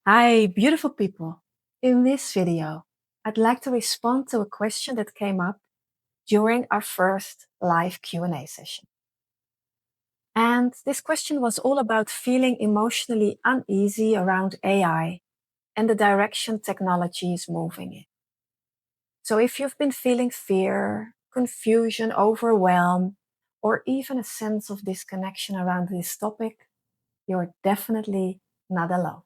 Hi, beautiful people. In this video, I'd like to respond to a question that came up during our first live Q&A session. And this question was all about feeling emotionally uneasy around AI and the direction technology is moving in. So if you've been feeling fear, confusion, overwhelm, or even a sense of disconnection around this topic, you're definitely not alone.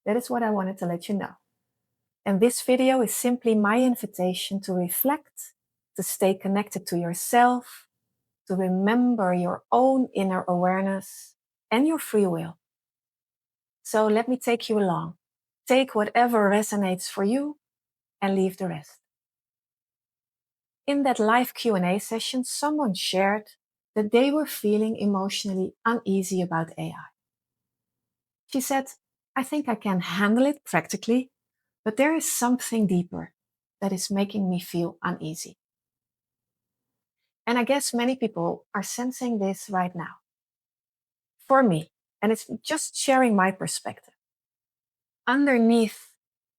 That is what I wanted to let you know. And this video is simply my invitation to reflect, to stay connected to yourself, to remember your own inner awareness and your free will. So let me take you along. Take whatever resonates for you and leave the rest. In that live Q&A session, someone shared that they were feeling emotionally uneasy about AI. She said, I think I can handle it practically, but there is something deeper that is making me feel uneasy. And I guess many people are sensing this right now. For me, and it's just sharing my perspective. Underneath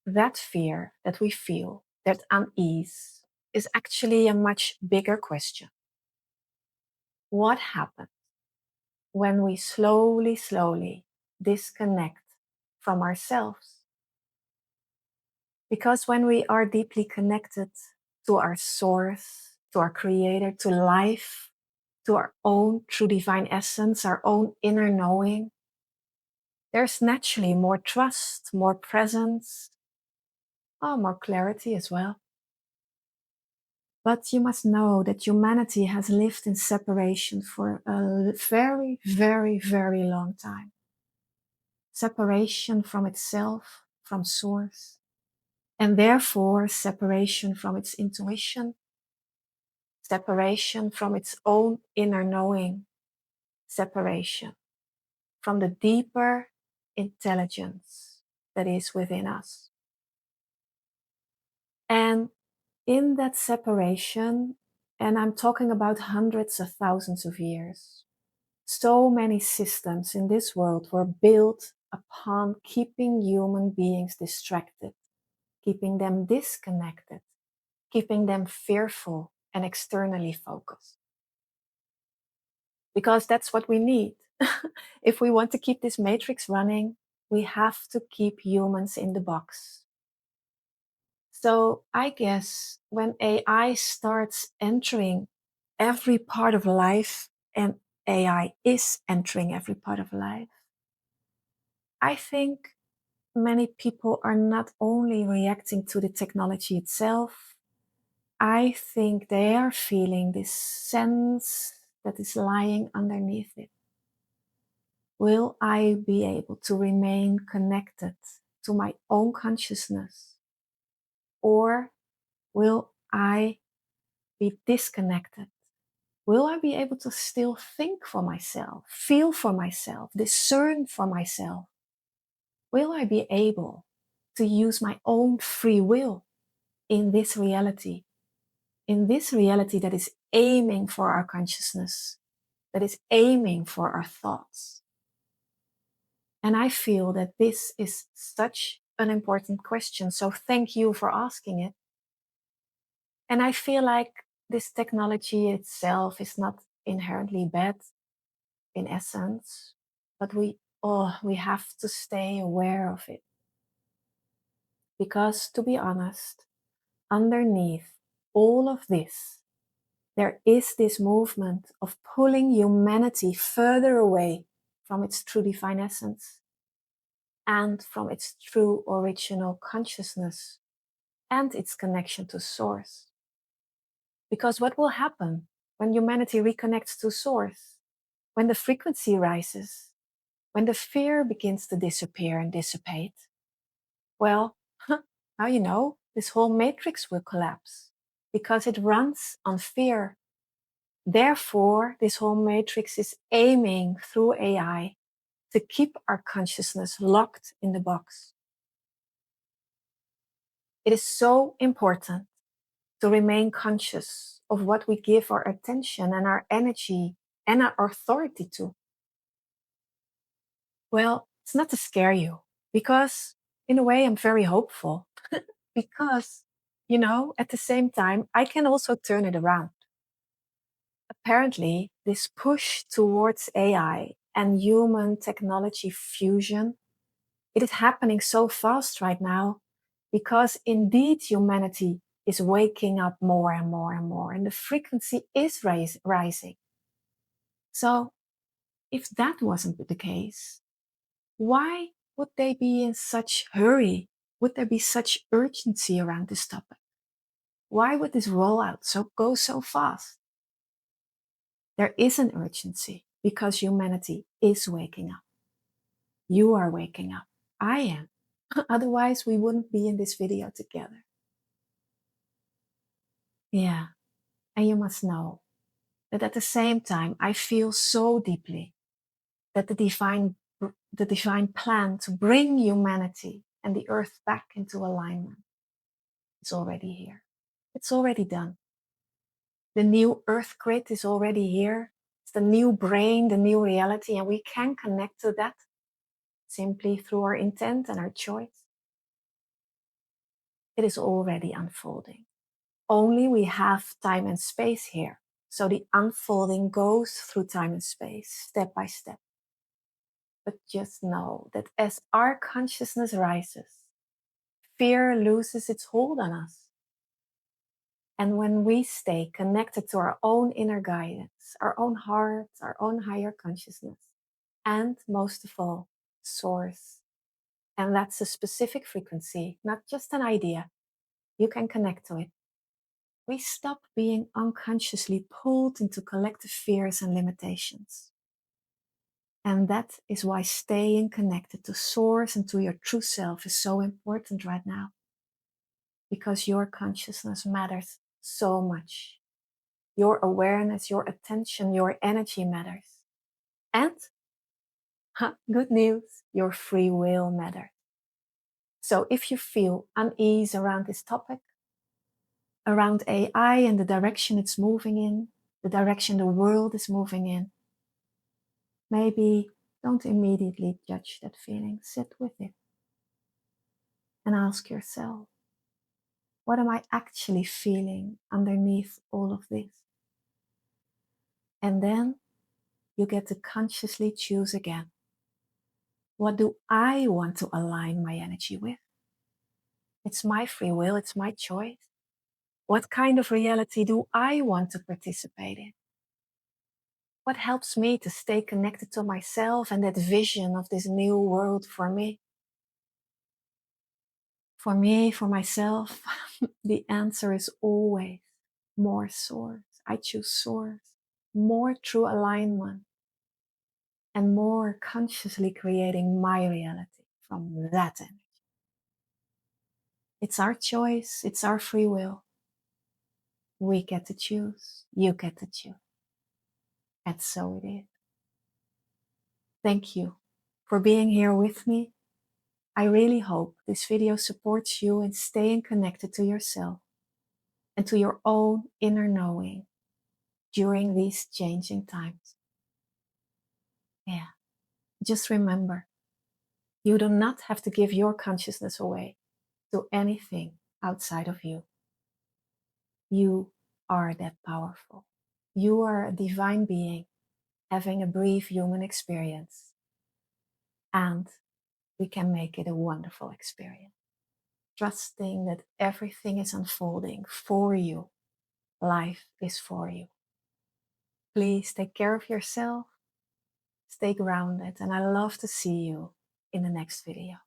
that fear that we feel, that unease, is actually a much bigger question. What happens when we slowly disconnect from ourselves? Because when we are deeply connected to our source, to our creator, to life, to our own true divine essence, our own inner knowing, there's naturally more trust, more presence, more clarity as well. But you must know that humanity has lived in separation for a very long time. Separation from itself, from source, and therefore separation from its intuition, separation from its own inner knowing, separation from the deeper intelligence that is within us. And in that separation, and I'm talking about hundreds of thousands of years, so many systems in this world were built upon keeping human beings distracted, keeping them disconnected, keeping them fearful and externally focused. Because that's what we need. If we want to keep this matrix running, we have to keep humans in the box. So I guess when AI starts entering every part of life, and AI is entering every part of life, I think many people are not only reacting to the technology itself, I think they are feeling this sense that is lying underneath it. Will I be able to remain connected to my own consciousness? Or will I be disconnected? Will I be able to still think for myself, feel for myself, discern for myself? Will I be able to use my own free will in this reality that is aiming for our consciousness, that is aiming for our thoughts? And I feel that this is such an important question. So thank you for asking it. And I feel like this technology itself is not inherently bad in essence, but we have to stay aware of it. Because to be honest, underneath all of this, there is this movement of pulling humanity further away from its true divine essence and from its true original consciousness and its connection to source. Because what will happen when humanity reconnects to source? When the frequency rises, when the fear begins to disappear and dissipate, well, now you know, this whole matrix will collapse because it runs on fear. Therefore, this whole matrix is aiming through AI to keep our consciousness locked in the box. It is so important to remain conscious of what we give our attention and our energy and our authority to. Well, it's not to scare you. Because in a way, I'm very hopeful because, at the same time, I can also turn it around. Apparently, this push towards AI and human technology fusion, it is happening so fast right now because indeed humanity is waking up more and more and more, and the frequency is rising. So, if that wasn't the case, why would they be in such hurry? Would there be such urgency around this topic? Why would this rollout go so fast? There is an urgency because humanity is waking up. You are waking up. I am. Otherwise, we wouldn't be in this video together. Yeah. And you must know that at the same time, I feel so deeply that the divine plan to bring humanity and the earth back into alignment is already here. It's already done. The new earth grid is already here. It's the new brain, the new reality, and we can connect to that simply through our intent and our choice. It is already unfolding. Only we have time and space here. So the unfolding goes through time and space, step by step. But just know that as our consciousness rises, fear loses its hold on us. And when we stay connected to our own inner guidance, our own heart, our own higher consciousness, and most of all, source, and that's a specific frequency, not just an idea, you can connect to it. We stop being unconsciously pulled into collective fears and limitations. And that is why staying connected to source and to your true self is so important right now. Because your consciousness matters so much. Your awareness, your attention, your energy matters. And, good news, your free will matters. So if you feel unease around this topic, around AI and the direction it's moving in, the direction the world is moving in, maybe don't immediately judge that feeling. Sit with it and ask yourself, what am I actually feeling underneath all of this? And then you get to consciously choose again. What do I want to align my energy with? It's my free will, it's my choice. What kind of reality do I want to participate in? What helps me to stay connected to myself and that vision of this new world for me? For me, for myself, the answer is always more source. I choose source, more true alignment, and more consciously creating my reality from that energy. It's our choice, it's our free will. We get to choose, you get to choose. And so it is. Thank you for being here with me. I really hope this video supports you in staying connected to yourself and to your own inner knowing during these changing times. Yeah, just remember, you do not have to give your consciousness away to anything outside of you. You are that powerful. You are a divine being having a brief human experience, and we can make it a wonderful experience. Trusting that everything is unfolding for you. Life is for you. Please take care of yourself, stay grounded, and I love to see you in the next video.